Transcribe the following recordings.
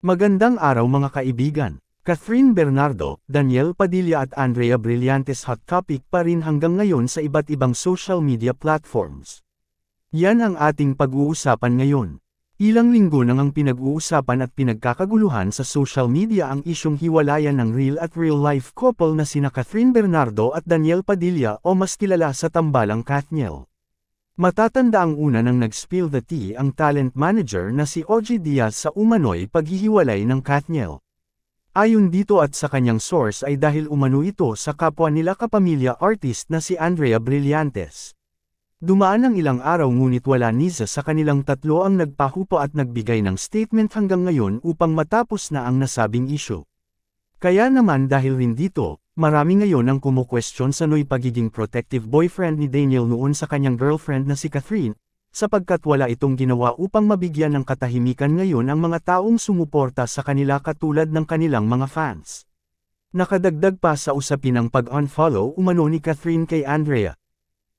Magandang araw mga kaibigan. Catherine Bernardo, Daniel Padilla at Andrea Brillantes hot topic pa rin hanggang ngayon sa iba't ibang social media platforms. Yan ang ating pag-uusapan ngayon. Ilang linggo nang ang pinag-uusapan at pinagkakaguluhan sa social media ang isyong hiwalayan ng real at real-life couple na sina Catherine Bernardo at Daniel Padilla o mas kilala sa tambalang Katniel. Matatanda ang una nang nag-spill the tea ang talent manager na si OG Diaz sa umano'y paghihiwalay ng Katniel. Ayon dito at sa kanyang source ay dahil umano ito sa kapwa nila kapamilya artist na si Andrea Brillantes. Dumaan ang ilang araw ngunit wala nisa sa kanilang tatlo ang nagpahupa at nagbigay ng statement hanggang ngayon upang matapos na ang nasabing issue. Kaya naman dahil rin dito, marami ngayon ang kumukwestiyon sa noy pagiging protective boyfriend ni Daniel noon sa kanyang girlfriend na si Catherine, sapagkat wala itong ginawa upang mabigyan ng katahimikan ngayon ang mga taong sumuporta sa kanila katulad ng kanilang mga fans. Nakadagdag pa sa usapin ang pag-unfollow umano ni Catherine kay Andrea.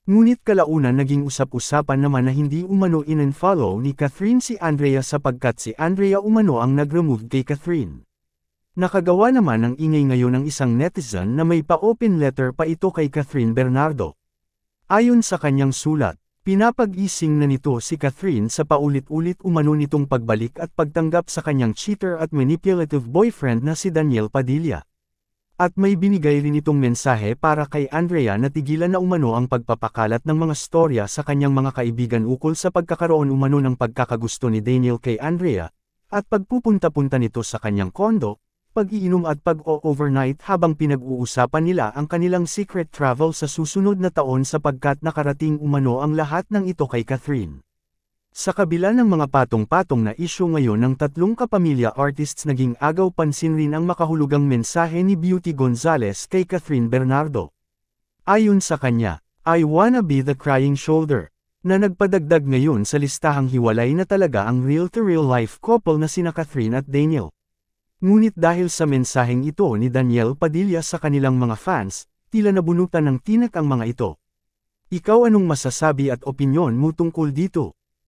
Ngunit kalaunan naging usap-usapan naman na hindi umano in-unfollow ni Catherine si Andrea sapagkat si Andrea umano ang nag-remove kay Catherine. Nakagawa naman ng ingay ngayon ng isang netizen na may pa-open letter pa ito kay Catherine Bernardo. Ayon sa kanyang sulat, pinapag-ising na nito si Catherine sa paulit-ulit umano nitong pagbalik at pagtanggap sa kanyang cheater at manipulative boyfriend na si Daniel Padilla. At may binigay rin itong mensahe para kay Andrea na tigilan na umano ang pagpapakalat ng mga storya sa kanyang mga kaibigan ukol sa pagkakaroon umano ng pagkakagusto ni Daniel kay Andrea, at pagpupunta-punta nito sa kanyang kondo, pag-iinom at pag-o-overnight habang pinag-uusapan nila ang kanilang secret travel sa susunod na taon sapagkat nakarating umano ang lahat ng ito kay Catherine. Sa kabila ng mga patong-patong na isyu ngayon ng tatlong kapamilya artists naging agaw pansin rin ang makahulugang mensahe ni Beauty Gonzalez kay Catherine Bernardo. Ayon sa kanya, "I wanna be the crying shoulder," na nagpadagdag ngayon sa listahang hiwalay na talaga ang real-to-real life couple na sina Catherine at Daniel. Ngunit dahil sa mensaheng ito ni Daniel Padilla sa kanilang mga fans, tila nabunutan ng tinik ang mga ito. Ikaw anong masasabi at opinyon mo tungkol dito?